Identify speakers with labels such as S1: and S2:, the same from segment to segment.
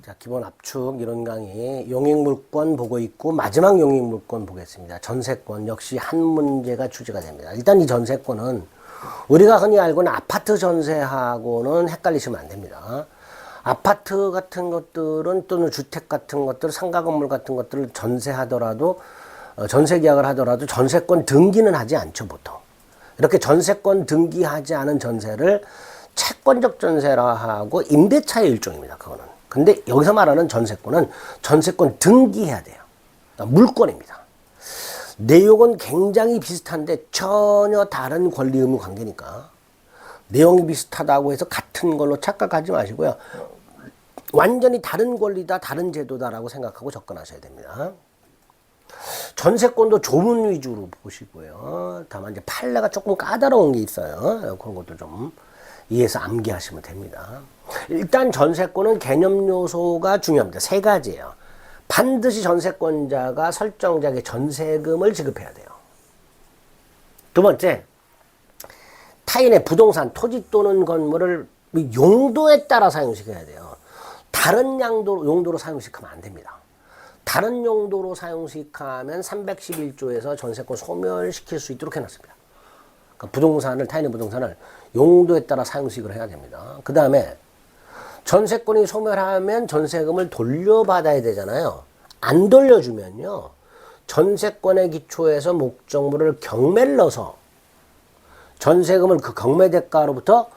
S1: 자, 기본 압축 이론 강의 용익물권 보고 있고 마지막 용익물권 보겠습니다. 전세권 역시 한 문제가 출제가 됩니다. 일단 이 전세권은 우리가 흔히 알고 있는 아파트 전세하고는 헷갈리시면 안 됩니다. 아파트 같은 것들은 또는 주택 같은 것들, 상가 건물 같은 것들을 전세하더라도 전세 계약을 하더라도 전세권 등기는 하지 않죠, 보통. 이렇게 전세권 등기하지 않은 전세를 채권적 전세라 하고 임대차의 일종입니다, 그거는. 근데 여기서 말하는 전세권은 전세권 등기해야 돼요. 그러니까 물권입니다. 내용은 굉장히 비슷한데 전혀 다른 권리 의무 관계니까 내용이 비슷하다고 해서 같은 걸로 착각하지 마시고요. 완전히 다른 권리다, 다른 제도다라고 생각하고 접근하셔야 됩니다. 전세권도 조문 위주로 보시고요. 다만 이제 판례가 조금 까다로운 게 있어요. 그런 것도 좀 이해해서 암기하시면 됩니다. 일단 전세권은 개념 요소가 중요합니다. 세 가지예요. 반드시 전세권자가 설정자에게 전세금을 지급해야 돼요. 두 번째, 타인의 부동산, 토지 또는 건물을 용도에 따라 사용시켜야 돼요. 다른 용도로 사용시키면 안 됩니다. 다른 용도로 사용시키면 311조에서 전세권 소멸시킬 수 있도록 해놨습니다. 그러니까 타인의 부동산을 용도에 따라 사용식을 해야 됩니다. 그 다음에 전세권이 소멸하면 전세금을 돌려받아야 되잖아요. 안 돌려주면요, 전세권의 기초에서 목적물을 경매를 넣어서 전세금을 그 경매 대가로부터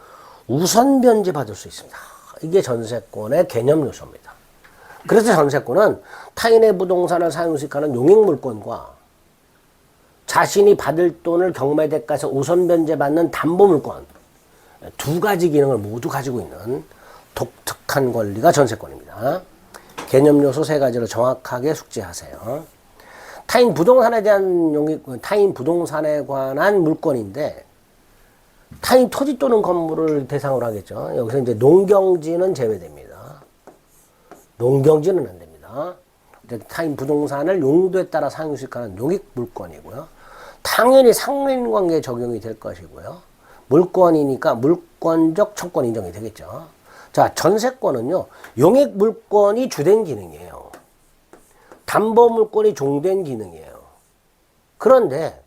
S1: 우선 변제 받을 수 있습니다. 이게 전세권의 개념 요소입니다. 그래서 전세권은 타인의 부동산을 사용식하는 용익물권과 자신이 받을 돈을 경매 대가에서 우선 변제받는 담보물권, 두 가지 기능을 모두 가지고 있는 독특한 권리가 전세권입니다. 개념 요소 세 가지를 정확하게 숙지하세요. 타인 부동산에 관한 물권인데 타인 토지 또는 건물을 대상으로 하겠죠. 여기서 이제 농경지는 제외됩니다. 농경지는 안 됩니다. 타인 부동산을 용도에 따라 사용식하는 용익물권이고요. 당연히 상린관계에 적용이 될 것이고요. 물권이니까 물권적 청권 인정이 되겠죠. 자, 전세권은요, 용익물권이 주된 기능이에요. 담보물권이 종된 기능이에요. 그런데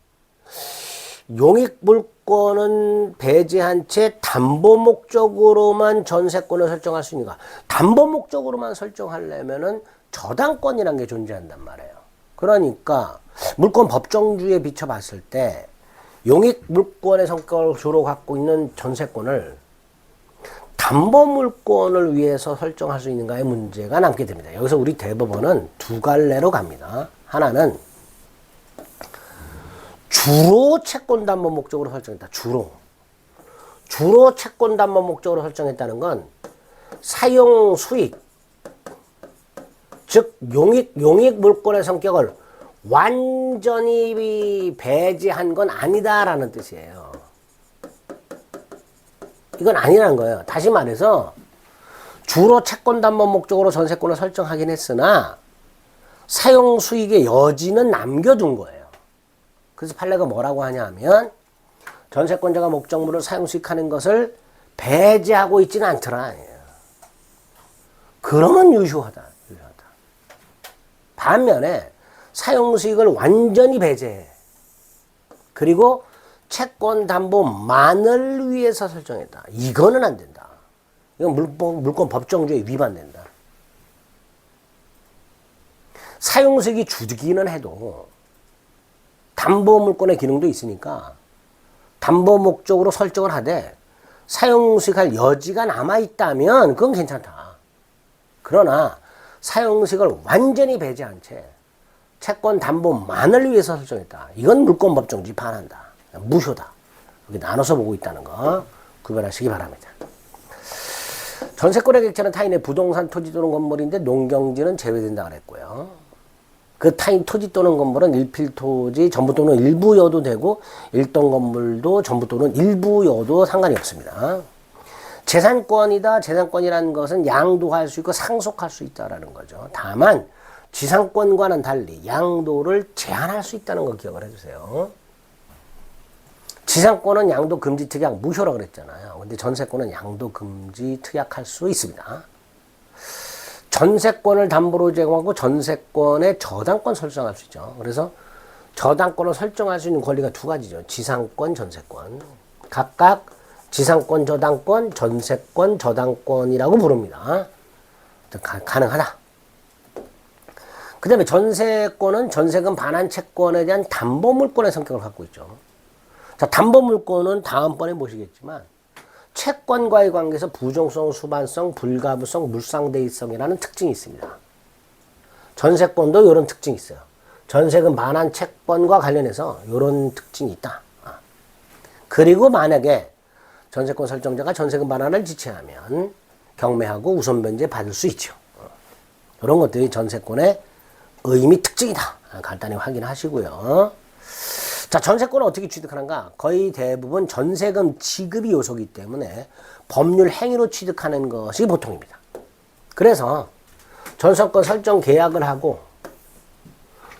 S1: 용익물권은 배제한 채 담보 목적으로만 전세권을 설정할 수 있는가? 담보 목적으로만 설정하려면은 저당권이라는 게 존재한단 말이에요. 그러니까 물권 법정주의에 비춰봤을 때 용익물권의 성격을 주로 갖고 있는 전세권을 담보물권을 위해서 설정할 수 있는가의 문제가 남게 됩니다. 여기서 우리 대법원은 두 갈래로 갑니다. 하나는 주로 채권담보 목적으로 설정했다. 주로 채권담보 목적으로 설정했다는 건 사용 수익, 즉 용익물권의 성격을 완전히 배제한 건 아니다라는 뜻이에요. 이건 아니라는 거예요. 다시 말해서 주로 채권담보 목적으로 전세권을 설정하긴 했으나 사용 수익의 여지는 남겨둔 거예요. 그래서 판례가 뭐라고 하냐 하면 전세권자가 목적물을 사용 수익하는 것을 배제하고 있지는 않더라. 그러면 유효하다. 반면에 사용 수익을 완전히 배제해. 그리고 채권 담보만을 위해서 설정했다. 이거는 안 된다. 이건 물권 법정주의에 위반된다. 사용 수익이 주기는 해도 담보 물권의 기능도 있으니까 담보 목적으로 설정을 하되 사용 수익할 여지가 남아 있다면 그건 괜찮다. 그러나 사용 수익을 완전히 배제한 채 채권 담보만을 위해서 설정했다. 이건 물권 법정주의 반한다. 무효다. 이렇게 나눠서 보고 있다는 거 구별하시기 바랍니다. 전세권의 객체는 타인의 부동산, 토지 또는 건물인데 농경지는 제외된다 그랬고요. 그 타인 토지 또는 건물은 일필토지 전부 또는 일부여도 되고 일동 건물도 전부 또는 일부여도 상관이 없습니다. 재산권이다. 재산권이라는 것은 양도할 수 있고 상속할 수 있다라는 거죠. 다만 지상권과는 달리 양도를 제한할 수 있다는 거 기억을 해주세요. 지상권은 양도 금지 특약 무효라고 그랬잖아요. 근데 전세권은 양도 금지 특약할 수 있습니다. 전세권을 담보로 제공하고 전세권의 저당권 설정할 수 있죠. 그래서 저당권을 설정할 수 있는 권리가 두 가지죠. 지상권, 전세권. 각각 지상권, 저당권, 전세권, 저당권이라고 부릅니다. 가능하다. 그 다음에 전세권은 전세금 반환 채권에 대한 담보물권의 성격을 갖고 있죠. 자, 담보물권은 다음번에 보시겠지만 채권과의 관계에서 부정성, 수반성, 불가부성, 물상대의성이라는 특징이 있습니다. 전세권도 이런 특징이 있어요. 전세금 반환 채권과 관련해서 이런 특징이 있다. 그리고 만약에 전세권 설정자가 전세금 반환을 지체하면 경매하고 우선 변제 받을 수 있죠. 이런 것들이 전세권의 의미 특징이다. 간단히 확인하시고요. 자, 전세권을 어떻게 취득하는가? 거의 대부분 전세금 지급이 요소이기 때문에 법률 행위로 취득하는 것이 보통입니다. 그래서 전세권 설정 계약을 하고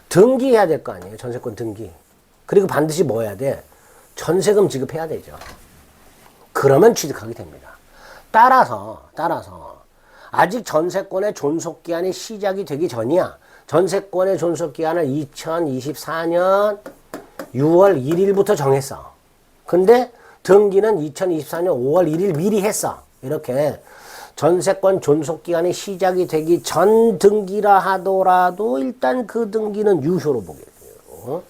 S1: 등기해야 될 거 아니에요. 전세권 등기. 그리고 반드시 뭐 해야 돼? 전세금 지급해야 되죠. 그러면 취득하게 됩니다. 따라서 아직 전세권의 존속기한이 시작이 되기 전이야. 전세권의 존속기한을 2024년 6월 1일부터 정했어. 근데 등기는 2024년 5월 1일 미리 했어. 이렇게 전세권 존속기간이 시작이 되기 전 등기라 하더라도 일단 그 등기는 유효로 보게 돼요.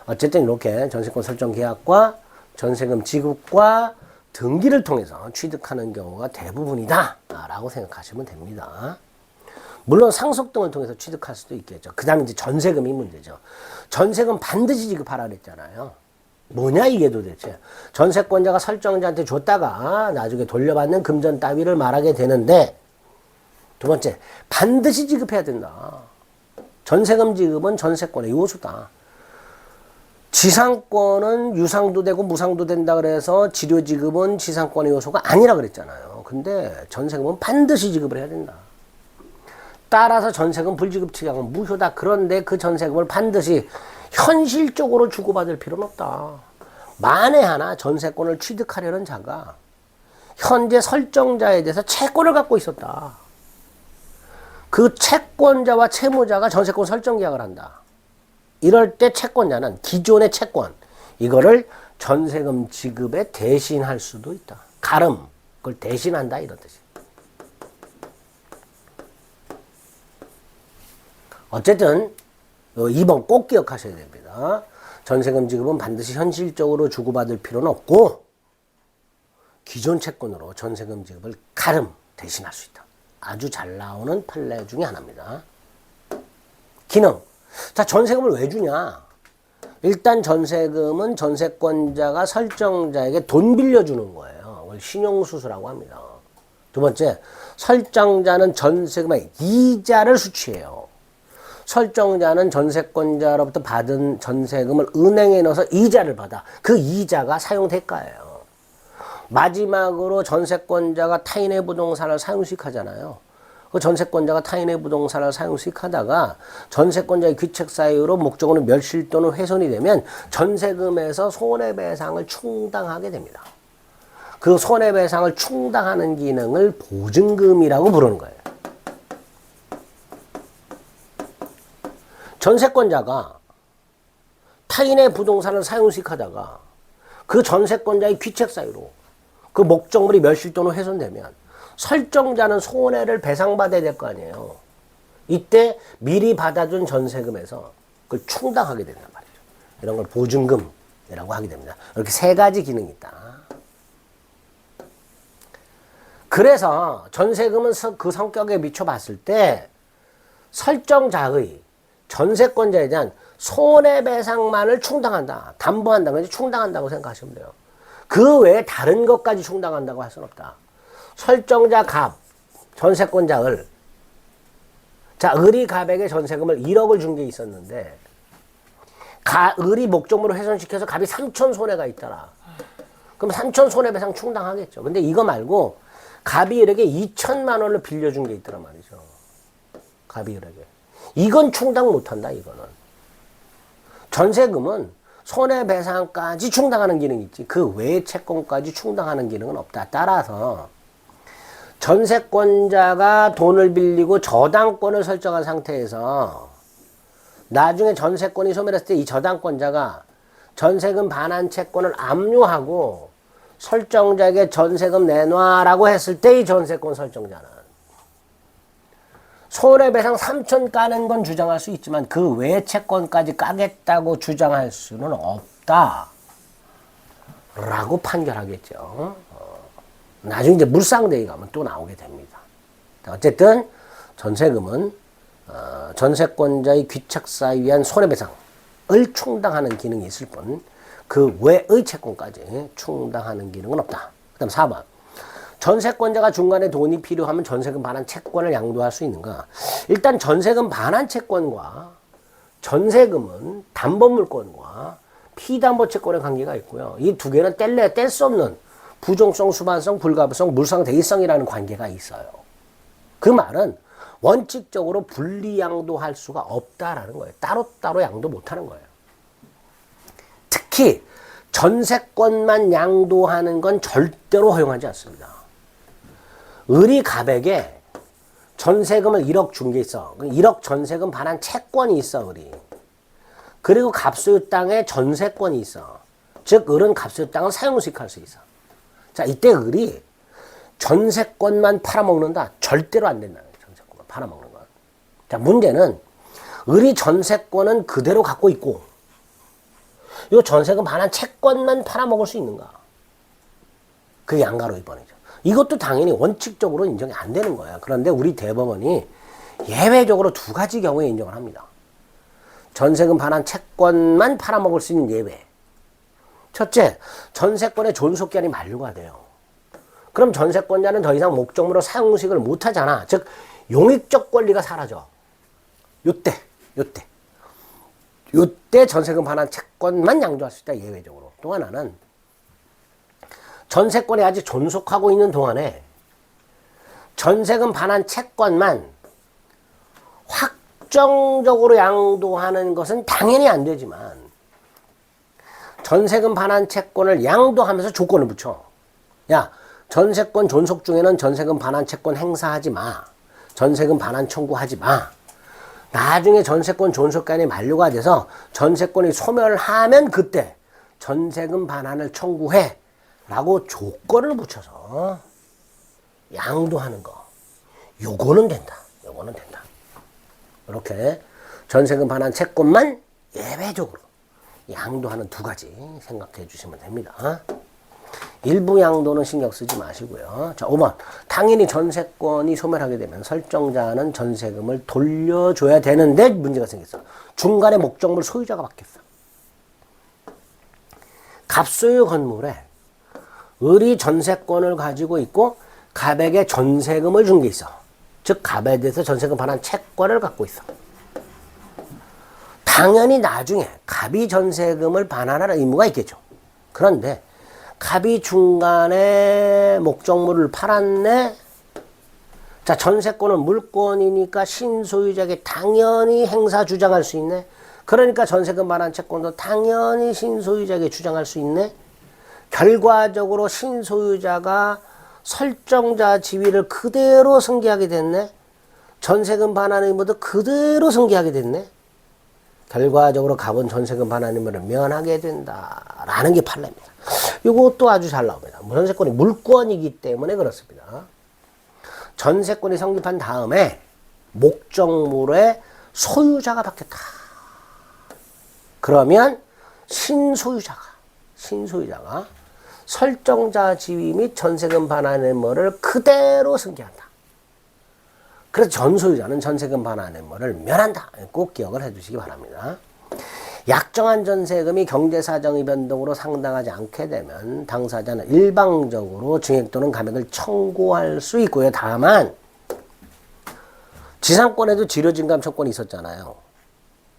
S1: 어쨌든 이렇게 전세권 설정 계약과 전세금 지급과 등기를 통해서 취득하는 경우가 대부분이다 라고 생각하시면 됩니다. 물론 상속 등을 통해서 취득할 수도 있겠죠. 그 다음에 이제 전세금이 문제죠. 전세금 반드시 지급하라 그랬잖아요. 뭐냐 이게 도대체. 전세권자가 설정자한테 줬다가 나중에 돌려받는 금전 따위를 말하게 되는데, 두 번째, 반드시 지급해야 된다. 전세금 지급은 전세권의 요소다. 지상권은 유상도 되고 무상도 된다 그래서 지료 지급은 지상권의 요소가 아니라 그랬잖아요. 근데 전세금은 반드시 지급을 해야 된다. 따라서 전세금 불지급 취약은 무효다. 그런데 그 전세금을 반드시 현실적으로 주고받을 필요는 없다. 만에 하나 전세권을 취득하려는 자가 현재 설정자에 대해서 채권을 갖고 있었다. 그 채권자와 채무자가 전세권 설정 계약을 한다. 이럴 때 채권자는 기존의 채권, 이거를 전세금 지급에 대신할 수도 있다. 가름, 그걸 대신한다 이런 뜻이에요. 어쨌든 2번 꼭 기억하셔야 됩니다. 전세금 지급은 반드시 현실적으로 주고받을 필요는 없고 기존 채권으로 전세금 지급을 가름 대신할 수 있다. 아주 잘 나오는 판례 중에 하나입니다. 기능. 자, 전세금을 왜 주냐? 일단 전세금은 전세권자가 설정자에게 돈 빌려주는 거예요. 그걸 신용수수라고 합니다. 두 번째, 설정자는 전세금의 이자를 수취해요. 설정자는 전세권자로부터 받은 전세금을 은행에 넣어서 이자를 받아. 그 이자가 사용 대가예요. 마지막으로 전세권자가 타인의 부동산을 사용수익하잖아요. 그 전세권자가 타인의 부동산을 사용수익하다가 전세권자의 귀책 사유로 목적으로 멸실 또는 훼손이 되면 전세금에서 손해배상을 충당하게 됩니다. 그 손해배상을 충당하는 기능을 보증금이라고 부르는 거예요. 전세권자가 타인의 부동산을 사용수익하다가 그 전세권자의 귀책 사유로 그 목적물이 멸실 또는 훼손되면 설정자는 손해를 배상받아야 될 거 아니에요. 이때 미리 받아준 전세금에서 그걸 충당하게 된단 말이죠. 이런 걸 보증금이라고 하게 됩니다. 이렇게 세 가지 기능이 있다. 그래서 전세금은 그 성격에 비춰봤을 때 설정자의 전세권자에 대한 손해배상만을 충당한다. 담보한다. 그래서 충당한다고 생각하시면 돼요. 그 외에 다른 것까지 충당한다고 할 수는 없다. 설정자 갑, 전세권자 을. 자, 을이 갑에게 전세금을 1억을 준 게 있었는데 을이 목적물을 훼손시켜서 갑이 3천 손해가 있더라. 그럼 3천 손해배상 충당하겠죠. 근데 이거 말고 갑이 을에게 2천만 원을 빌려준 게 있더란 말이죠. 갑이 을에게. 이건 충당 못한다, 이거는. 전세금은 손해배상까지 충당하는 기능이 있지 그 외의 채권까지 충당하는 기능은 없다. 따라서 전세권자가 돈을 빌리고 저당권을 설정한 상태에서 나중에 전세권이 소멸했을 때 이 저당권자가 전세금 반환 채권을 압류하고 설정자에게 전세금 내놔라고 했을 때 이 전세권 설정자는 손해배상 3천 까는 건 주장할 수 있지만 그 외 채권까지 까겠다고 주장할 수는 없다 라고 판결하겠죠. 나중에 이제 물상대위 가면 또 나오게 됩니다. 어쨌든 전세금은 전세권자의 귀책사에 위한 손해배상을 충당하는 기능이 있을 뿐 그 외의 채권까지 충당하는 기능은 없다. 그 다음 4번. 전세권자가 중간에 돈이 필요하면 전세금 반환 채권을 양도할 수 있는가? 일단 전세금 반환 채권과 전세금은 담보물권과 피담보 채권의 관계가 있고요. 이 두 개는 뗄래야 뗄 수 없는 부종성, 수반성, 불가분성, 물상대의성이라는 관계가 있어요. 그 말은 원칙적으로 분리양도할 수가 없다라는 거예요. 따로따로 양도 못하는 거예요. 특히 전세권만 양도하는 건 절대로 허용하지 않습니다. 을이 갑에게 전세금을 1억 준 게 있어. 1억 전세금 반환 채권이 있어, 을이. 그리고 갑소유 땅에 전세권이 있어. 즉 을은 갑소유 땅을 사용수익할 수 있어. 자, 이때 을이 전세권만 팔아먹는다. 절대로 안 된다. 전세권만 팔아먹는 건. 자, 문제는 을이 전세권은 그대로 갖고 있고 이 전세금 반환 채권만 팔아먹을 수 있는가? 그게 양가로 2번이죠. 이것도 당연히 원칙적으로 인정이 안 되는 거야. 그런데 우리 대법원이 예외적으로 두 가지 경우에 인정을 합니다. 전세금 반환 채권만 팔아먹을 수 있는 예외. 첫째, 전세권의 존속기한이 만료가 돼요. 그럼 전세권자는 더 이상 목적물로 사용식을 못하잖아. 즉 용익적 권리가 사라져. 요때 전세금 반환 채권만 양도할 수 있다. 예외적으로. 또 하나는 전세권이 아직 존속하고 있는 동안에 전세금 반환 채권만 확정적으로 양도하는 것은 당연히 안 되지만 전세금 반환 채권을 양도하면서 조건을 붙여. 야, 전세권 존속 중에는 전세금 반환 채권 행사하지 마. 전세금 반환 청구하지 마. 나중에 전세권 존속기한이 만료가 돼서 전세권이 소멸하면 그때 전세금 반환을 청구해 라고 조건을 붙여서 양도하는 거. 요거는 된다. 이렇게 전세금 반환 채권만 예외적으로 양도하는 두 가지 생각해 주시면 됩니다. 일부 양도는 신경 쓰지 마시고요. 자, 5번. 당연히 전세권이 소멸하게 되면 설정자는 전세금을 돌려줘야 되는데 문제가 생겼어. 중간에 목적물 소유자가 바뀌었어. 갑소유 건물에 을이 전세권을 가지고 있고 갑에게 전세금을 준 게 있어. 즉 갑에 대해서 전세금 반환 채권을 갖고 있어. 당연히 나중에 갑이 전세금을 반환할 의무가 있겠죠. 그런데 갑이 중간에 목적물을 팔았네. 자, 전세권은 물권이니까 신소유자에게 당연히 행사 주장할 수 있네. 그러니까 전세금 반환 채권도 당연히 신소유자에게 주장할 수 있네. 결과적으로 신소유자가 설정자 지위를 그대로 승계하게 됐네. 전세금 반환 의무도 그대로 승계하게 됐네. 결과적으로 갑은 전세금 반환 의무를 면하게 된다라는 게 판례입니다. 이것도 아주 잘 나옵니다. 전세권이 물권이기 때문에 그렇습니다. 전세권이 성립한 다음에 목적물의 소유자가 바뀌었다. 그러면 신소유자가 설정자 지위 및 전세금 반환 의무를 그대로 승계한다. 그래서 전소유자는 전세금 반환 의무를 면한다. 꼭 기억을 해두시기 바랍니다. 약정한 전세금이 경제사정의 변동으로 상당하지 않게 되면 당사자는 일방적으로 증액 또는 감액을 청구할 수 있고요. 다만 지상권에도 지료증감 채권이 있었잖아요.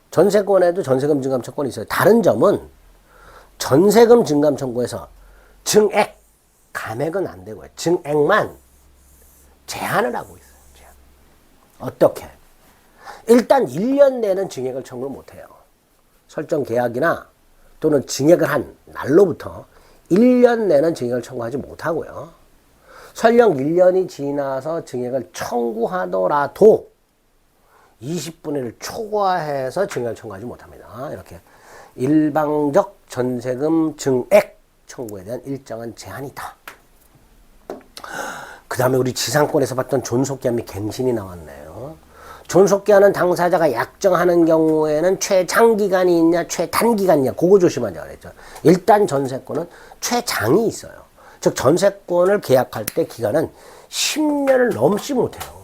S1: 전세권에도 전세금 증감 채권이 있어요. 다른 점은 전세금 증감 청구에서 증액, 감액은 안 되고요. 증액만 제한을 하고 있어요. 제한. 어떻게? 일단 1년 내는 증액을 청구를 못해요. 설정 계약이나 또는 증액을 한 날로부터 1년 내는 증액을 청구하지 못하고요. 설령 1년이 지나서 증액을 청구하더라도 20분의 1을 초과해서 증액을 청구하지 못합니다. 이렇게 일방적 전세금 증액 청구에 대한 일정한 제한이 있다. 그 다음에 우리 지상권에서 봤던 존속기한 및 갱신이 나왔네요. 존속기한은 당사자가 약정하는 경우에는 최장기간이 있냐 최단기간이 있냐 그거 조심하자 그랬죠. 일단 전세권은 최장이 있어요. 즉 전세권을 계약할 때 기간은 10년을 넘지 못해요.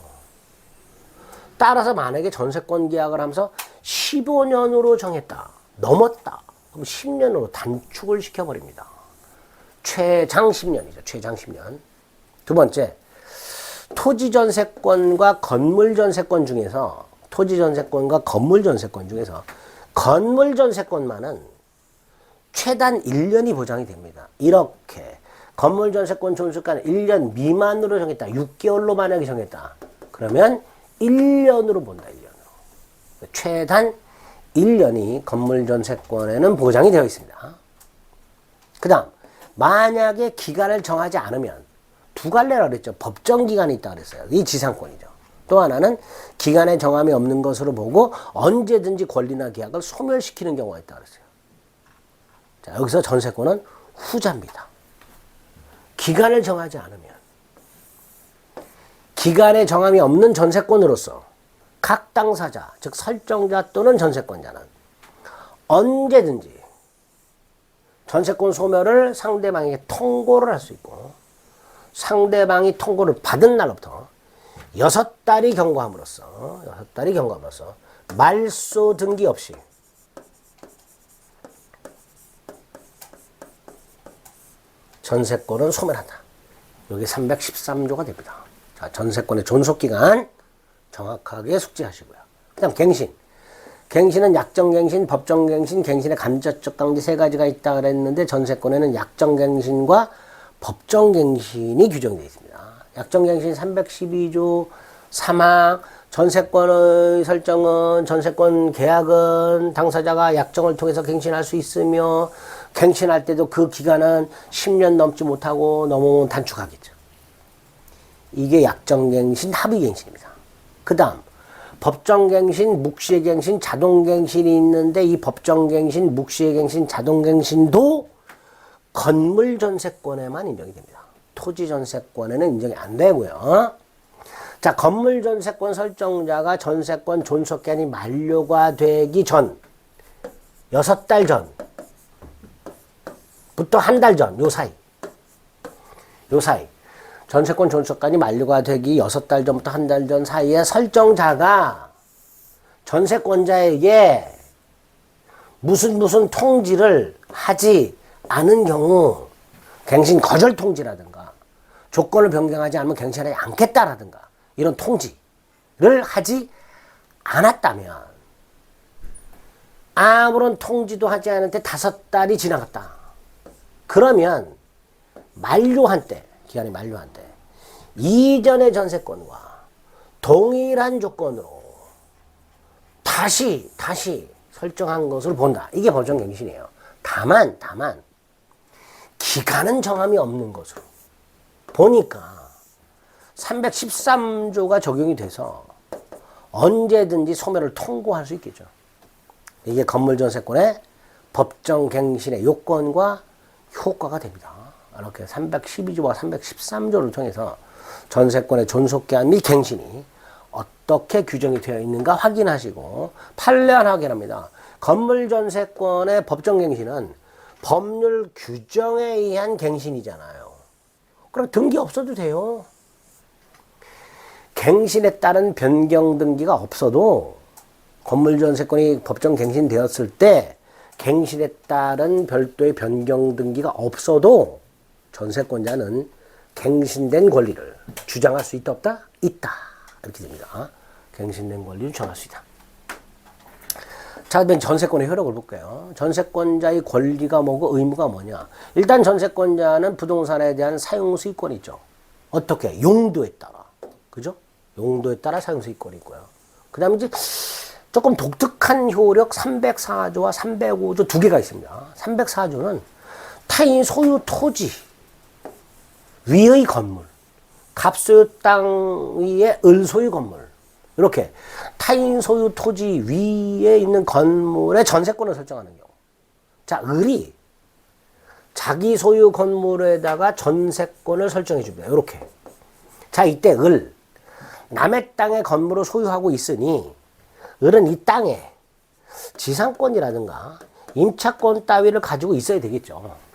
S1: 따라서 만약에 전세권 계약을 하면서 15년으로 정했다. 넘었다. 그럼 10년으로 단축을 시켜버립니다. 최장 10년이죠. 최장 10년. 두 번째, 토지전세권과 건물전세권 중에서 토지전세권과 건물전세권 중에서 건물전세권만은 최단 1년이 보장이 됩니다. 이렇게 건물전세권 존속기간을 1년 미만으로 정했다. 6개월로 만약에 정했다. 그러면 1년으로 본다. 1년으로. 최단 1년이 건물전세권에는 보장이 되어 있습니다. 그 다음 만약에 기간을 정하지 않으면 두 갈래라 그랬죠. 법정기간이 있다 그랬어요. 이 지상권이죠. 또 하나는 기간에 정함이 없는 것으로 보고 언제든지 권리나 계약을 소멸시키는 경우가 있다 그랬어요. 자, 여기서 전세권은 후자입니다. 기간을 정하지 않으면 기간에 정함이 없는 전세권으로서 각 당사자, 즉 설정자 또는 전세권자는 언제든지 전세권 소멸을 상대방에게 통고를 할 수 있고 상대방이 통고를 받은 날부터 6달이 경과함으로써 말소 등기 없이 전세권은 소멸한다. 여기 313조가 됩니다. 자, 전세권의 존속기간 정확하게 숙지하시고요. 그 다음 갱신. 갱신은 약정갱신, 법정갱신, 갱신의 간접적 강제 세 가지가 있다 그랬는데 전세권에는 약정갱신과 법정갱신이 규정되어 있습니다. 약정갱신 312조 3항 전세권의 설정은 전세권 계약은 당사자가 약정을 통해서 갱신할 수 있으며 갱신할 때도 그 기간은 10년 넘지 못하고 넘으면 단축하겠죠. 이게 약정갱신, 합의갱신입니다. 그 다음 법정갱신, 묵시갱신, 자동갱신이 있는데 이 법정갱신, 묵시갱신, 자동갱신도 건물전세권에만 인정이 됩니다. 토지전세권에는 인정이 안 되고요. 자, 건물전세권 설정자가 전세권 존속기한이 만료가 되기 전 6달 전부터 한 달 전 요 사이 전세권 존속기한이 만료가 되기 6달 전부터 한 달 전 사이에 설정자가 전세권자에게 무슨 통지를 하지 않은 경우 갱신 거절 통지라든가 조건을 변경하지 않으면 갱신하지 않겠다라든가 이런 통지를 하지 않았다면 아무런 통지도 하지 않았는데 5달이 지나갔다. 그러면 만료한 때 기간이 만료한 때 이전의 전세권과 동일한 조건으로 다시 설정한 것으로 본다. 이게 법정갱신이에요. 다만 기간은 정함이 없는 것으로 보니까 313조가 적용이 돼서 언제든지 소멸을 통고할 수 있겠죠. 이게 건물전세권의 법정갱신의 요건과 효과가 됩니다. 이렇게 312조와 313조를 통해서 전세권의 존속기한 및 갱신이 어떻게 규정이 되어 있는가 확인하시고 판례안 확인합니다. 건물전세권의 법정갱신은 법률 규정에 의한 갱신이잖아요. 그럼 등기 없어도 돼요. 갱신에 따른 변경 등기가 없어도 건물전세권이 법정갱신되었을 때 갱신에 따른 별도의 변경 등기가 없어도 전세권자는 갱신된 권리를 주장할 수 있다 없다? 있다. 이렇게 됩니다. 갱신된 권리를 주장할 수 있다. 자, 그러면 전세권의 효력을 볼게요. 전세권자의 권리가 뭐고 의무가 뭐냐. 일단 전세권자는 부동산에 대한 사용수익권이 있죠. 어떻게? 용도에 따라. 그죠? 용도에 따라 사용수익권이 있고요. 그 다음에 이제 조금 독특한 효력 304조와 305조 두 개가 있습니다. 304조는 타인 소유 토지 위의 건물 갑소유 땅 위에 을 소유 건물, 이렇게 타인 소유 토지 위에 있는 건물의 전세권을 설정하는 경우. 자, 을이 자기 소유 건물에다가 전세권을 설정해 줍니다. 이렇게. 자, 이때 을, 남의 땅에 건물을 소유하고 있으니 을은 이 땅에 지상권이라든가 임차권 따위를 가지고 있어야 되겠죠.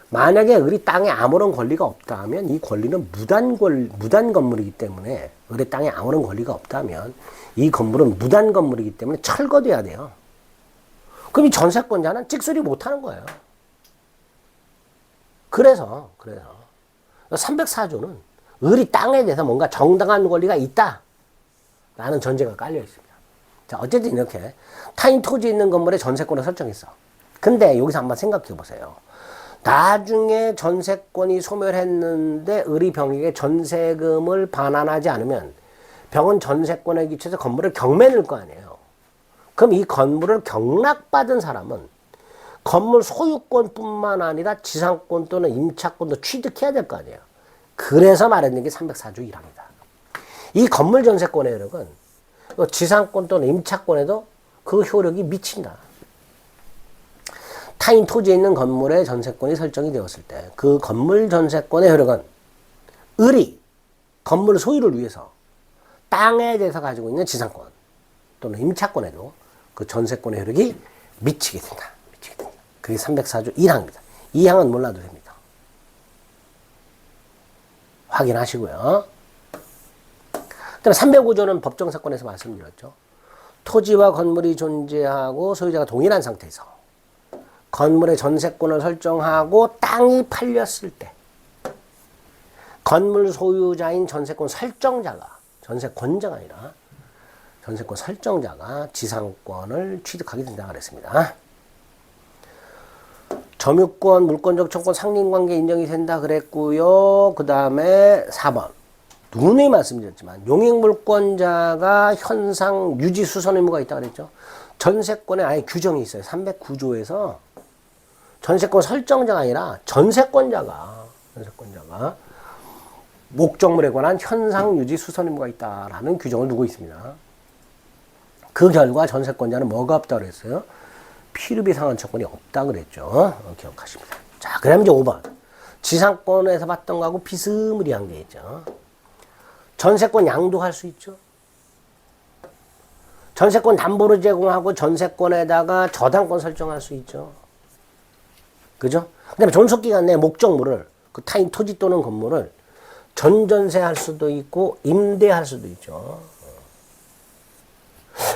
S1: 만약에 을이 땅에 아무런 권리가 없다면 이 권리는 무단 건물이기 때문에, 을의 땅에 아무런 권리가 없다면 이 건물은 무단 건물이기 때문에 철거돼야 돼요. 그럼 이 전세권자는 찍소리 못하는 거예요. 그래서 304조는 을이 땅에 대해서 뭔가 정당한 권리가 있다라는 전제가 깔려 있습니다. 자, 어쨌든 이렇게 타인 토지 있는 건물에 전세권을 설정했어. 근데 여기서 한번 생각해 보세요. 나중에 전세권이 소멸했는데 을이 병에게 전세금을 반환하지 않으면 병은 전세권에 기초해서 건물을 경매 넣을 거 아니에요. 그럼 이 건물을 경락받은 사람은 건물 소유권뿐만 아니라 지상권 또는 임차권도 취득해야 될 거 아니에요. 그래서 마련된 게 304조 1항이다. 이 건물 전세권의 효력은 지상권 또는 임차권에도 그 효력이 미친다. 타인 토지에 있는 건물의 전세권이 설정이 되었을 때 그 건물 전세권의 효력은 을이 건물 소유를 위해서 땅에 대해서 가지고 있는 지상권 또는 임차권에도 그 전세권의 효력이 미치게 된다. 그게 304조 1항입니다. 2항은 몰라도 됩니다. 확인하시고요. 그다음에 305조는 법정사건에서 말씀드렸죠. 토지와 건물이 존재하고 소유자가 동일한 상태에서 건물의 전세권을 설정하고 땅이 팔렸을 때 건물 소유자인 전세권 설정자가, 전세권자가 아니라 전세권 설정자가 지상권을 취득하게 된다고 그랬습니다. 점유권, 물권적 청권 상린관계 인정이 된다 그랬고요. 그 다음에 4번. 누누이 말씀드렸지만 용익물권자가 현상 유지 수선 의무가 있다고 그랬죠. 전세권에 아예 규정이 있어요. 309조에서 전세권 설정자가 아니라 전세권자가 목적물에 관한 현상 유지 수선 의무가 있다라는 규정을 두고 있습니다. 그 결과 전세권자는 뭐가 없다고 그랬어요? 피르비 상환처권이 없다고 그랬죠. 기억하십니다. 자, 그다음에 이제 5번. 지상권에서 봤던 거하고 비스무리한 게 있죠. 전세권 양도할 수 있죠. 전세권 담보로 제공하고 전세권에다가 저당권 설정할 수 있죠. 그죠? 그 다음에 존속기간 내 목적물을, 그 타인 토지 또는 건물을 전전세할 수도 있고 임대할 수도 있죠.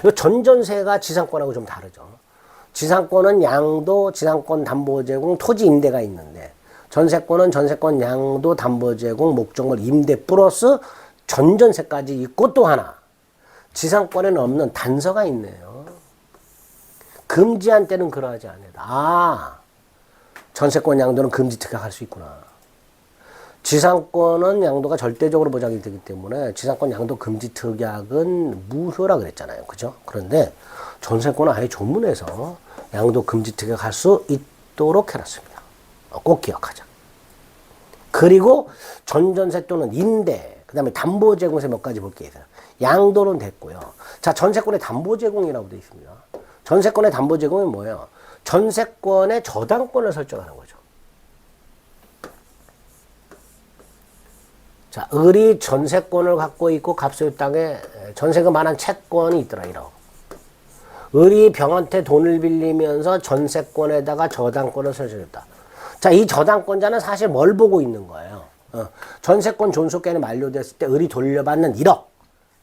S1: 이 전전세가 지상권하고 좀 다르죠. 지상권은 양도, 지상권 담보 제공, 토지 임대가 있는데 전세권은 전세권 양도, 담보 제공, 목적물 임대 플러스 전전세까지 있고 또 하나 지상권에는 없는 단서가 있네요. 금지한 때는 그러하지 않는다. 아, 전세권 양도는 금지 특약할 수 있구나. 지상권은 양도가 절대적으로 보장이 되기 때문에 지상권 양도 금지 특약은 무효라 그랬잖아요. 그죠? 그런데 전세권은 아예 조문해서 양도 금지 특약할 수 있도록 해놨습니다. 꼭 기억하자. 그리고 전전세 또는 임대, 그 다음에 담보 제공세 몇 가지 볼 게 있어요. 양도는 됐고요. 자, 전세권의 담보 제공이라고 되어 있습니다. 전세권의 담보 제공은 뭐예요? 전세권의 저당권을 설정하는 거죠. 자, 을이 전세권을 갖고 있고 갑소유 땅에 전세금 반환 채권이 있더라, 이러. 을이 병한테 돈을 빌리면서 전세권에다가 저당권을 설정했다. 자, 이 저당권자는 사실 뭘 보고 있는 거예요? 전세권 존속기간이 만료됐을 때 을이 돌려받는 1억.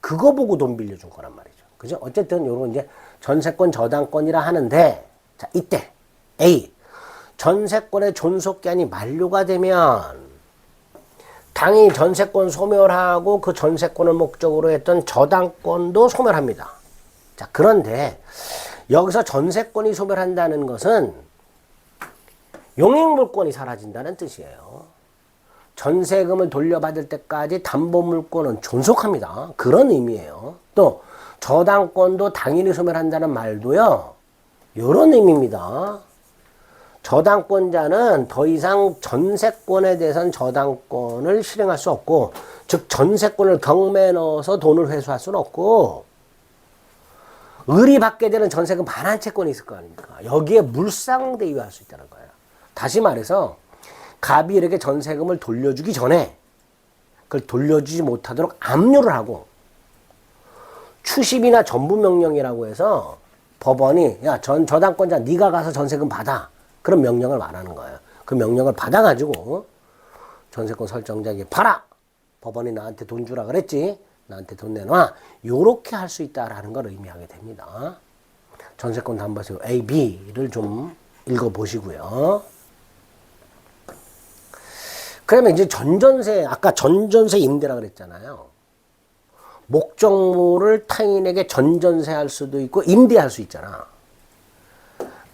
S1: 그거 보고 돈 빌려준 거란 말이죠. 그죠? 어쨌든 요런 이제 전세권 저당권이라 하는데, 자, 이때 A. 전세권의 존속기한이 만료가 되면 당연히 전세권 소멸하고 그 전세권을 목적으로 했던 저당권도 소멸합니다. 자, 그런데 여기서 전세권이 소멸한다는 것은 용익물권이 사라진다는 뜻이에요. 전세금을 돌려받을 때까지 담보물권은 존속합니다. 그런 의미예요. 또 저당권도 당연히 소멸한다는 말도요. 이런 의미입니다. 저당권자는 더 이상 전세권에 대해서는 저당권을 실행할 수 없고 즉 전세권을 경매에 넣어서 돈을 회수할 수는 없고 을이 받게 되는 전세금 반환 채권이 있을 거 아닙니까? 여기에 물상대유할 수 있다는 거예요. 다시 말해서 갑이 이렇게 전세금을 돌려주기 전에 그걸 돌려주지 못하도록 압류를 하고 추심이나 전부명령이라고 해서 법원이 야 저당권자 네가 가서 전세금 받아 그런 명령을 말하는 거예요. 그 명령을 받아가지고 전세권 설정자에게 봐라 법원이 나한테 돈 주라 그랬지 나한테 돈 내놔 요렇게 할 수 있다라는 걸 의미하게 됩니다. 전세권 담보세요 A, B를 좀 읽어보시고요. 그러면 이제 전전세 아까 전전세 임대라 그랬잖아요. 목적물을 타인에게 전전세할 수도 있고 임대할 수 있잖아.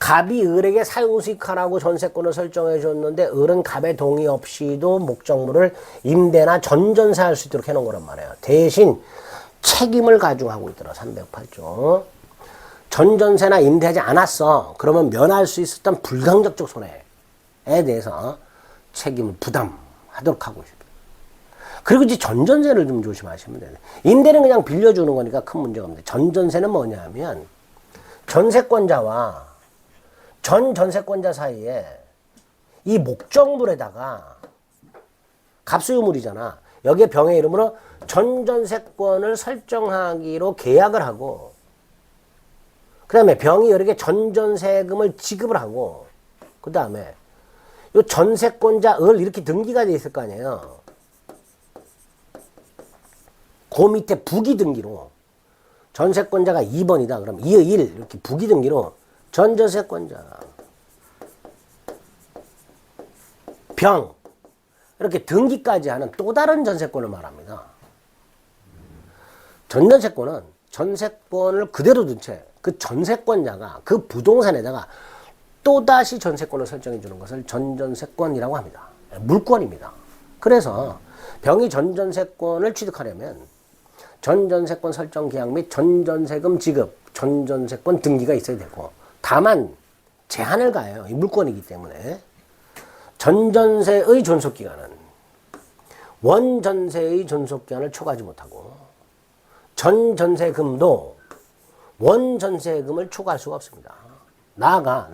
S1: 갑이 을에게 사용수익하라고 전세권을 설정해 줬는데 을은 갑의 동의 없이도 목적물을 임대나 전전세할 수 있도록 해놓은 거란 말이에요. 대신 책임을 가중하고 있더라. 308조. 전전세나 임대하지 않았어. 그러면 면할 수 있었던 불강력적 손해에 대해서 책임을 부담하도록 하고 있습니다. 그리고 이제 전전세를 좀 조심하시면 돼요. 임대는 그냥 빌려주는 거니까 큰 문제가 없는데 전전세는 뭐냐면 전세권자와 전 전세권자 사이에 이 목적물에다가 갑소유물이잖아. 여기에 병의 이름으로 전전세권을 설정하기로 계약을 하고 그 다음에 병이 여러 개 전전세금을 지급을 하고 그 다음에 요 전세권자 을 이렇게 등기가 돼 있을 거 아니에요. 그 밑에 부기 등기로 전세권자가 2번이다. 그럼 2의 1 이렇게 부기 등기로 전전세권자 병 이렇게 등기까지 하는 또 다른 전세권을 말합니다. 전전세권은 전세권을 그대로 둔 채 그 전세권자가 그 부동산에다가 또다시 전세권을 설정해 주는 것을 전전세권이라고 합니다. 물권입니다. 그래서 병이 전전세권을 취득하려면 전전세권 설정 계약 및 전전세금 지급, 전전세권 등기가 있어야 되고 다만 제한을 가해요. 이 물권이기 때문에 전전세의 존속기간은 원전세의 존속기간을 초과하지 못하고 전전세금도 원전세금을 초과할 수가 없습니다. 나아가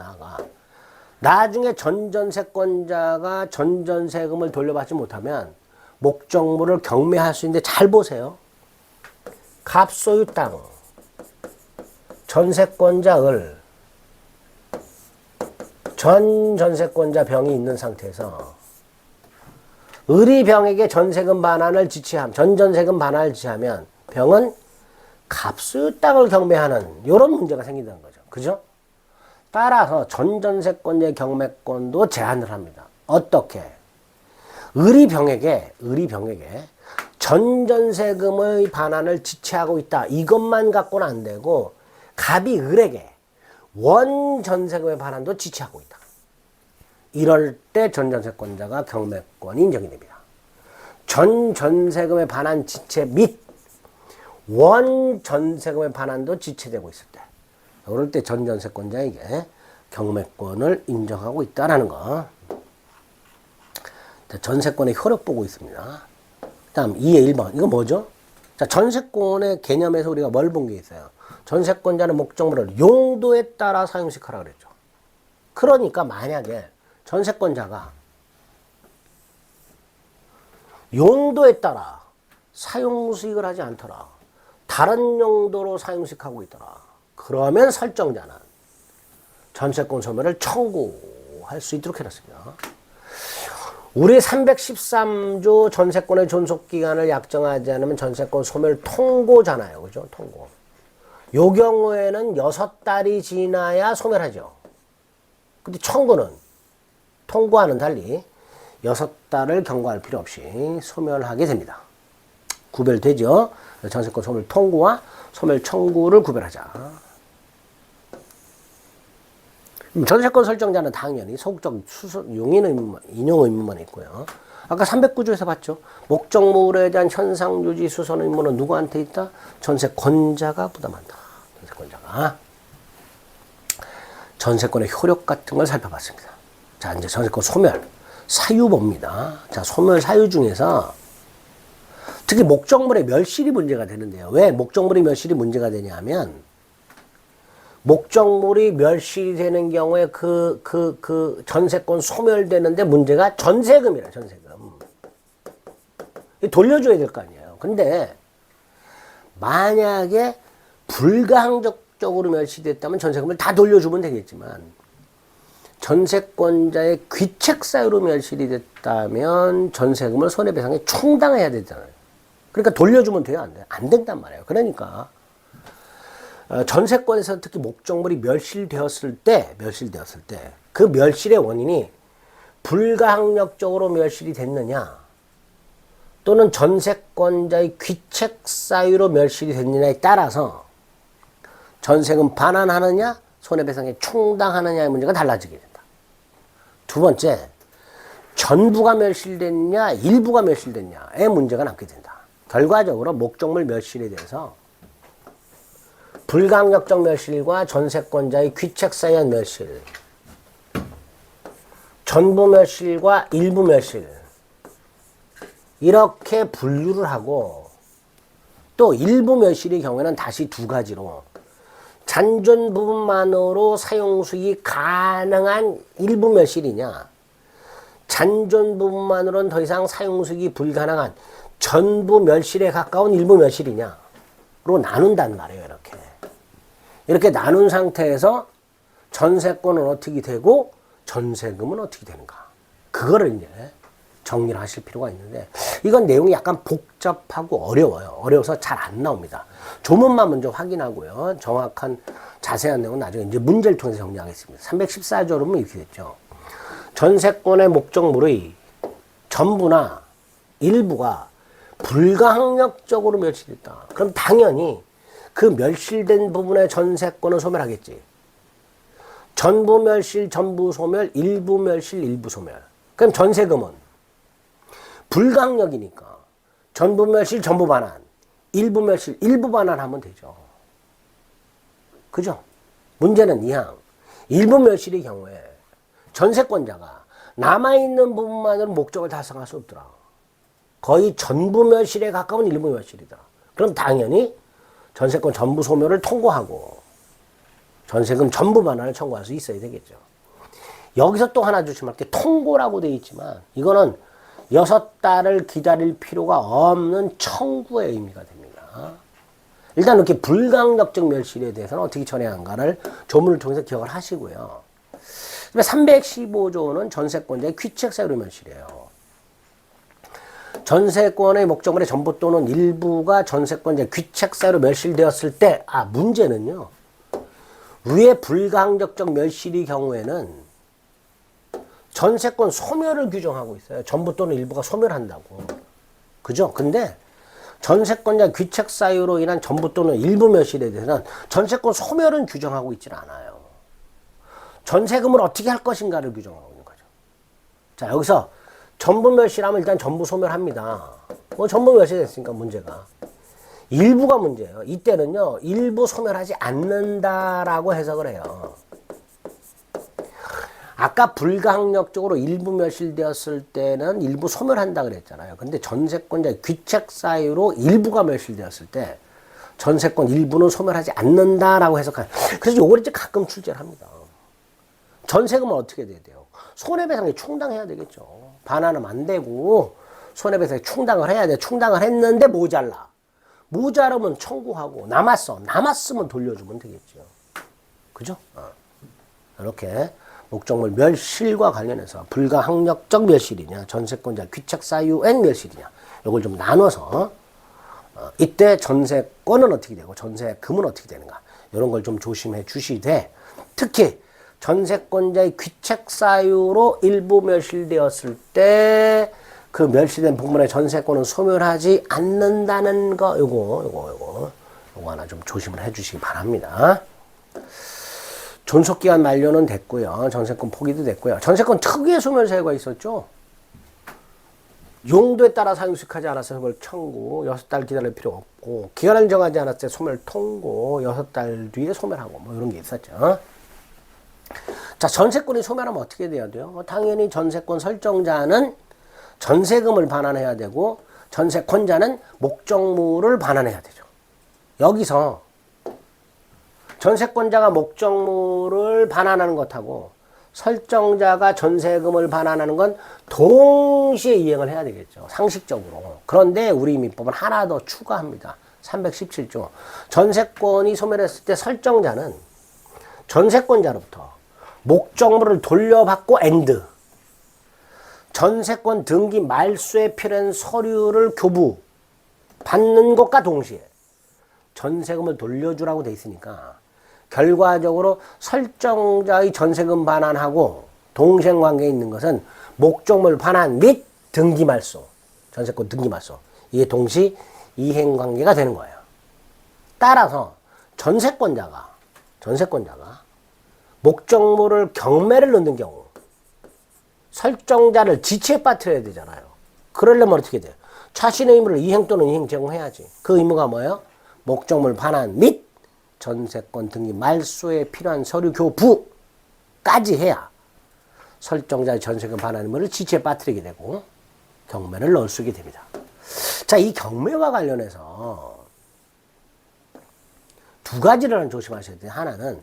S1: 나중에 전전세권자가 전전세금을 돌려받지 못하면 목적물을 경매할 수 있는데 잘 보세요. 갑소유 땅 전세권자 을 전 전세권자 병이 있는 상태에서 을이 병에게 전세금 반환을 지치함 전전세금 반환을 지치하면 병은 갑소유 땅을 경매하는 이런 문제가 생긴다는 거죠. 그죠? 따라서 전전세권자의 경매권도 제한을 합니다. 어떻게? 을이 병에게 전전세금의 반환을 지체하고 있다. 이것만 갖고는 안 되고 갑이 을에게 원전세금의 반환도 지체하고 있다. 이럴 때 전전세권자가 경매권이 인정이 됩니다. 전전세금의 반환 지체 및 원전세금의 반환도 지체되고 있을 때 이럴 때 전전세권자에게 경매권을 인정하고 있다는 거. 전세권의 효력 보고 있습니다. 다음 2의 1번. 이거 뭐죠? 자, 전세권의 개념에서 우리가 뭘 본 게 있어요? 전세권자는 목적물을 용도에 따라 사용시켜라 그랬죠. 그러니까 만약에 전세권자가 용도에 따라 사용수익을 하지 않더라. 다른 용도로 사용식하고 있더라. 그러면 설정자는 전세권 소멸을 청구할 수 있도록 해놨습니다. 우리 313조 전세권의 존속기간을 약정하지 않으면 전세권 소멸 통고잖아요. 그죠? 통고. 요 경우에는 6달이 지나야 소멸하죠. 근데 청구는 통고와는 달리 6달을 경과할 필요 없이 소멸하게 됩니다. 구별되죠? 전세권 소멸 통고와 소멸 청구를 구별하자. 전세권 설정자는 당연히 소극적 용인 의무만, 인용 의무만 있고요. 아까 309조에서 봤죠? 목적물에 대한 현상 유지 수선 의무는 누구한테 있다? 전세권자가 부담한다. 전세권자가. 전세권의 효력 같은 걸 살펴봤습니다. 자, 이제 전세권 소멸 사유 봅니다. 자, 소멸 사유 중에서 특히 목적물의 멸실이 문제가 되는데요. 왜 목적물의 멸실이 문제가 되냐 하면, 목적물이 멸실이 되는 경우에 그 전세권 소멸되는데 문제가 전세금이라, 전세금. 돌려줘야 될 거 아니에요. 근데 만약에 불가항력적으로 멸실됐다면 전세금을 다 돌려주면 되겠지만, 전세권자의 귀책 사유로 멸실이 됐다면 전세금을 손해배상에 충당해야 되잖아요. 그러니까 돌려주면 돼요, 안 돼요? 안 된단 말이에요. 그러니까 전세권에서 특히 목적물이 멸실되었을 때 그 멸실의 원인이 불가항력적으로 멸실이 됐느냐, 또는 전세권자의 귀책 사유로 멸실이 됐느냐에 따라서 전세금 반환하느냐, 손해배상에 충당하느냐의 문제가 달라지게 된다. 두 번째, 전부가 멸실됐냐, 일부가 멸실됐냐의 문제가 남게 된다. 결과적으로 목적물 멸실에 대해서 불가항력적 멸실과 전세권자의 귀책 사유의 멸실, 전부 멸실과 일부 멸실, 이렇게 분류를 하고, 또 일부 멸실의 경우에는 다시 두 가지로, 잔존 부분만으로 사용수익이 가능한 일부 멸실이냐, 잔존 부분만으로는 더 이상 사용수익이 불가능한 전부 멸실에 가까운 일부 멸실이냐로 나눈단 말이에요. 이렇게 나눈 상태에서 전세권은 어떻게 되고 전세금은 어떻게 되는가, 그거를 이제 정리를 하실 필요가 있는데, 이건 내용이 약간 복잡하고 어려워요. 어려워서 잘 안 나옵니다. 조문만 먼저 확인하고요. 정확한 자세한 내용은 나중에 이제 문제를 통해서 정리하겠습니다. 314조로는 이렇게 됐죠. 전세권의 목적물의 전부나 일부가 불가항력적으로 멸실됐다. 그럼 당연히 그 멸실된 부분의 전세권은 소멸하겠지. 전부 멸실, 전부 소멸, 일부 멸실, 일부 소멸. 그럼 전세금은 불가항력이니까 전부 멸실, 전부 반환, 일부 멸실, 일부 반환하면 되죠. 그죠? 문제는 이항. 일부 멸실의 경우에 전세권자가 남아있는 부분만으로 목적을 달성할 수 없더라. 거의 전부 멸실에 가까운 일부 멸실이더라. 그럼 당연히 전세권 전부 소멸을 통고하고 전세금 전부 반환을 청구할 수 있어야 되겠죠. 여기서 또 하나 조심할 게, 통고라고 되어 있지만 이거는 6달을 기다릴 필요가 없는 청구의 의미가 됩니다. 일단 이렇게 불가항력적 멸실에 대해서는 어떻게 처리하는가를 조문을 통해서 기억을 하시고요. 315조는 전세권자의 귀책 사유로 멸실이에요. 전세권의 목적물의 전부 또는 일부가 전세권자의 귀책 사유로 멸실되었을 때, 문제는요, 위에 불가항력적 멸실의 경우에는 전세권 소멸을 규정하고 있어요. 전부 또는 일부가 소멸한다고. 그죠? 근데 전세권자 귀책 사유로 인한 전부 또는 일부 멸실에 대해서는 전세권 소멸은 규정하고 있질 않아요. 전세금을 어떻게 할 것인가를 규정하고 있는 거죠. 자, 여기서 전부 멸실하면 일단 전부 소멸합니다. 전부 멸실됐으니까 문제가. 일부가 문제예요. 이때는요, 일부 소멸하지 않는다라고 해석을 해요. 아까 불가항력적으로 일부 멸실되었을 때는 일부 소멸한다 그랬잖아요. 근데 전세권자의 귀책 사유로 일부가 멸실되었을 때 전세권 일부는 소멸하지 않는다라고 해석하는. 그래서 요걸 이제 가끔 출제를 합니다. 전세금은 어떻게 돼야 돼요? 손해배상에 충당해야 되겠죠. 반환하면 안 되고 손해배상에 충당을 해야 돼. 충당을 했는데 모자라. 모자라면 청구하고, 남았으면 돌려주면 되겠죠. 그죠? 이렇게 목적물 멸실과 관련해서 불가항력적 멸실이냐, 전세권자 귀책 사유엔 멸실이냐, 이걸 좀 나눠서 이때 전세권은 어떻게 되고 전세금은 어떻게 되는가, 이런 걸 좀 조심해 주시되, 특히 전세권자의 귀책 사유로 일부 멸실되었을 때 그 멸실된 부분의 전세권은 소멸하지 않는다는 거, 요거 하나 좀 조심을 해 주시기 바랍니다. 존속기간 만료는 됐고요. 전세권 포기도 됐고요. 전세권 특유의 소멸 사유가 있었죠. 용도에 따라 사용수익하지 않았을 때 소멸 청구, 6달 기다릴 필요 없고, 기간을 정하지 않았을 때 소멸 통고, 6달 뒤에 소멸하고, 이런 게 있었죠. 자, 전세권이 소멸하면 어떻게 돼야 돼요? 당연히 전세권 설정자는 전세금을 반환해야 되고, 전세권자는 목적물을 반환해야 되죠. 여기서 전세권자가 목적물을 반환하는 것하고 설정자가 전세금을 반환하는 건 동시에 이행을 해야 되겠죠. 상식적으로. 그런데 우리 민법은 하나 더 추가합니다. 317조. 전세권이 소멸했을 때 설정자는 전세권자로부터 목적물을 돌려받고 엔드 전세권 등기 말소에 필요한 서류를 교부 받는 것과 동시에 전세금을 돌려주라고 돼 있으니까 결과적으로 설정자의 전세금 반환하고 동생관계에 있는 것은 목적물 반환 및 등기 말소, 전세권 등기 말소, 이게 동시 이행관계가 되는 거예요. 따라서 전세권자가 목적물을 경매를 넣는 경우 설정자를 지체에 빠뜨려야 되잖아요. 그러려면 어떻게 돼요? 자신의 의무를 이행 또는 이행 제공해야지. 그 의무가 뭐예요? 목적물 반환 및 전세권 등기 말소에 필요한 서류 교부까지 해야 설정자의 전세금 반환 의무를 지체에 빠뜨리게 되고 경매를 넣을 수 있게 됩니다. 자, 이 경매와 관련해서 두 가지를 조심하셔야 돼요. 하나는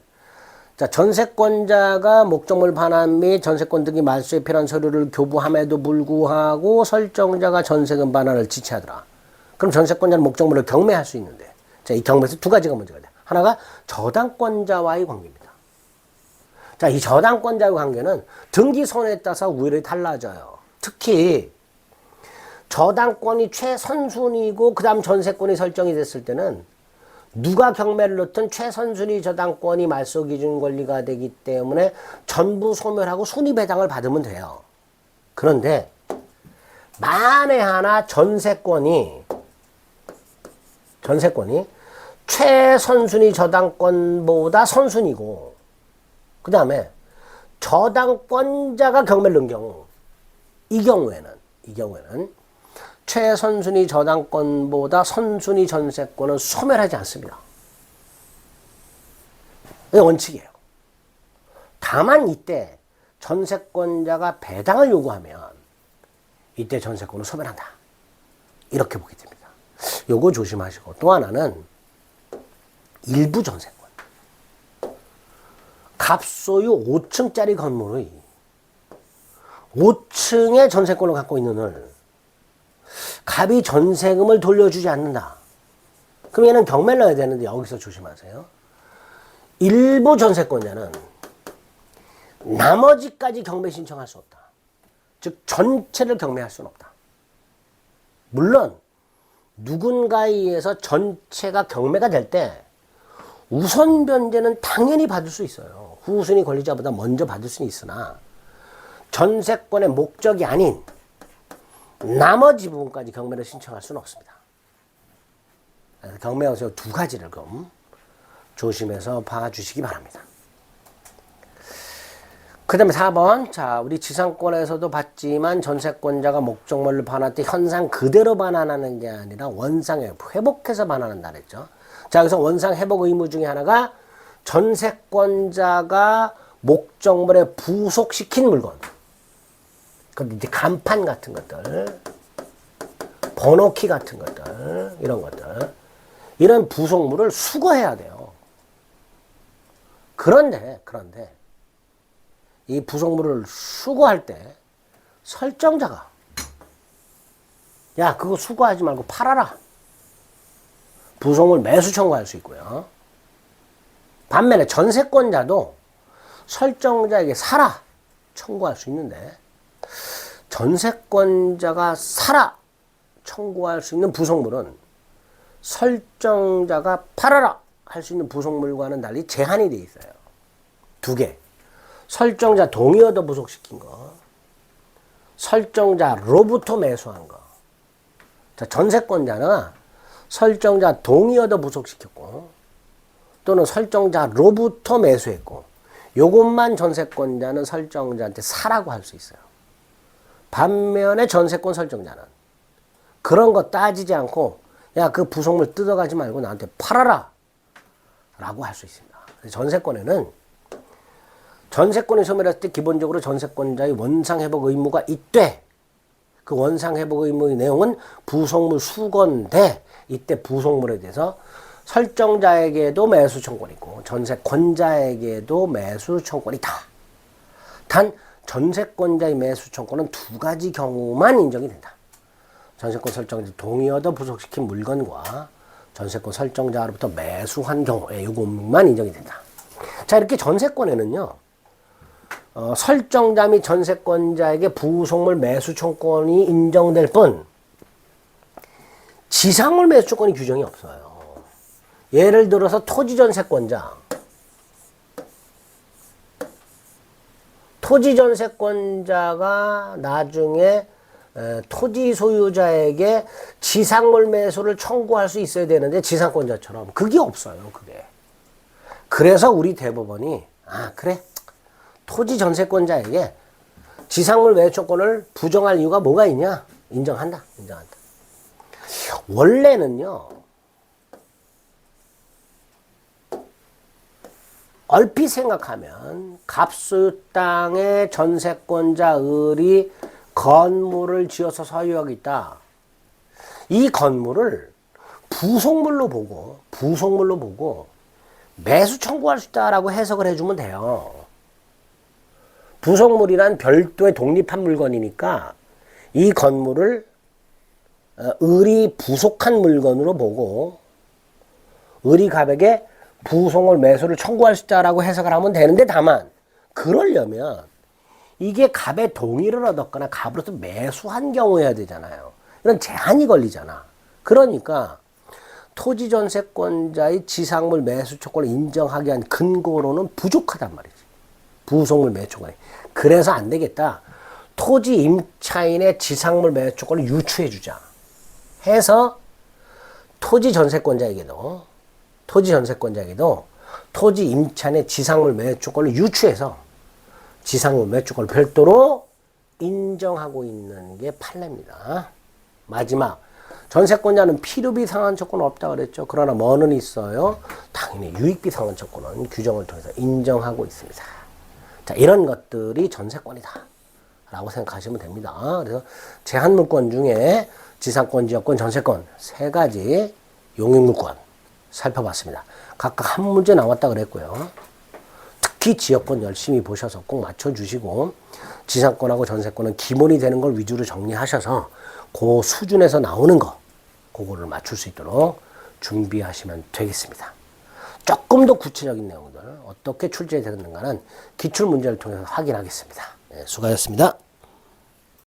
S1: 자, 전세권자가 목적물 반환 및 전세권 등기 말소에 필요한 서류를 교부함에도 불구하고 설정자가 전세금 반환을 지체하더라. 그럼 전세권자는 목적물을 경매할 수 있는데, 자, 이 경매에서 두 가지가 문제가 돼요. 하나가 저당권자와의 관계입니다. 자, 이 저당권자의 관계는 등기 선에 따라서 우연히 달라져요. 특히 저당권이 최선순위고 그 다음 전세권이 설정이 됐을 때는 누가 경매를 넣든 최선순위 저당권이 말소 기준 권리가 되기 때문에 전부 소멸하고 순위배당을 받으면 돼요. 그런데 만에 하나 전세권이 최선순위 저당권보다 선순위고 그 다음에 저당권자가 경매를 넣은 경우 이 경우에는 최선순위 저당권보다 선순위 전세권은 소멸하지 않습니다. 이게 원칙이에요. 다만 이때 전세권자가 배당을 요구하면 이때 전세권은 소멸한다. 이렇게 보게 됩니다. 요거 조심하시고 또 하나는 일부 전세권. 갑소유 5층짜리 건물의 5층의 전세권을 갖고 있는 을 갑이 전세금을 돌려주지 않는다. 그럼 얘는 경매를 넣어야 되는데 여기서 조심하세요. 일부 전세권자는 나머지까지 경매 신청할 수 없다. 즉 전체를 경매할 수는 없다. 물론 누군가에 의해서 전체가 경매가 될 때 우선 변제는 당연히 받을 수 있어요. 후순위 권리자보다 먼저 받을 수는 있으나 전세권의 목적이 아닌 나머지 부분까지 경매를 신청할 수는 없습니다. 경매에서 두 가지를 좀 조심해서 봐주시기 바랍니다. 그 다음에 4번. 자, 우리 지상권에서도 봤지만 전세권자가 목적물을 반환할 때 현상 그대로 반환하는 게 아니라 원상에 회복해서 반환한다 그랬죠. 자, 여기서 원상 회복 의무 중에 하나가 전세권자가 목적물에 부속시킨 물건. 근데 이제 간판 같은 것들, 번호키 같은 것들, 이런 것들, 이런 부속물을 수거해야 돼요. 그런데 이 부속물을 수거할 때 설정자가 야, 그거 수거하지 말고 팔아라. 부속물 매수 청구할 수 있고요. 반면에 전세권자도 설정자에게 사라 청구할 수 있는데 전세권자가 사라 청구할 수 있는 부속물은 설정자가 팔아라 할 수 있는 부속물과는 달리 제한이 돼 있어요. 두 개. 설정자 동의 얻어 부속시킨 거, 설정자로부터 매수한 거. 자, 전세권자는 설정자 동의 얻어 부속시켰고 또는 설정자로부터 매수했고 요것만 전세권자는 설정자한테 사라고 할 수 있어요. 반면에 전세권 설정자는 그런 거 따지지 않고 야, 그 부속물 뜯어가지 말고 나한테 팔아라 라고 할 수 있습니다. 전세권에는 전세권이 소멸했을 때 기본적으로 전세권자의 원상회복 의무가 있되 그 원상회복 의무의 내용은 부속물 수거인데 이때 부속물에 대해서 설정자에게도 매수 청구권이고 전세권자에게도 매수 청구권이다. 단 전세권자의 매수 청구권은 두 가지 경우만 인정이 된다. 전세권 설정자 동의 얻어 부속시킨 물건과 전세권 설정자로부터 매수한 경우에 요것만 인정이 된다. 자, 이렇게 전세권에는요. 설정자 및 전세권자에게 부속물 매수 청구권이 인정될 뿐 지상물 매수 청구권이 규정이 없어요. 예를 들어서 토지 전세권자가 나중에 토지 소유자에게 지상물 매수를 청구할 수 있어야 되는데 지상권자처럼 그게 없어요. 그게. 그래서 우리 대법원이 그래. 토지 전세권자에게 지상물 매수 청구권을 부정할 이유가 뭐가 있냐? 인정한다. 원래는요. 얼핏 생각하면 갑소유 땅에 전세권자 을이 건물을 지어서 소유하고 있다. 이 건물을 부속물로 보고 매수 청구할 수 있다라고 해석을 해주면 돼요. 부속물이란 별도의 독립한 물건이니까 이 건물을 을이 부속한 물건으로 보고 을이 갑에게 부속물 매수를 청구할 수 있다라고 해석을 하면 되는데 다만 그러려면 이게 갑의 동의를 얻었거나 갑으로서 매수한 경우여야 되잖아요. 이런 제한이 걸리잖아. 그러니까 토지 전세권자의 지상물 매수 청구를 인정하기 위한 근거로는 부족하단 말이지. 부속물 매수 청구가. 그래서 안 되겠다. 토지 임차인의 지상물 매수 청구를 유추해 주자. 해서 토지 전세권자에게도 토지 임차인의 지상물 매수 청구를 유추해서 지상물 매수 청구를 별도로 인정하고 있는 게 판례입니다. 마지막 전세권자는 필요비 상환 조건은 없다고 그랬죠. 그러나 뭐는 있어요? 당연히 유익비 상환 조건은 규정을 통해서 인정하고 있습니다. 자, 이런 것들이 전세권이다 라고 생각하시면 됩니다. 그래서 제한물권 중에 지상권, 지역권, 전세권 세 가지 용익물권 살펴봤습니다. 각각 한 문제 나왔다 그랬고요. 특히 지역권 열심히 보셔서 꼭 맞춰주시고 지상권하고 전세권은 기본이 되는 걸 위주로 정리하셔서 그 수준에서 나오는 거 그거를 맞출 수 있도록 준비하시면 되겠습니다. 조금 더 구체적인 내용들 어떻게 출제되는가는 기출문제를 통해서 확인하겠습니다. 네, 수고하셨습니다.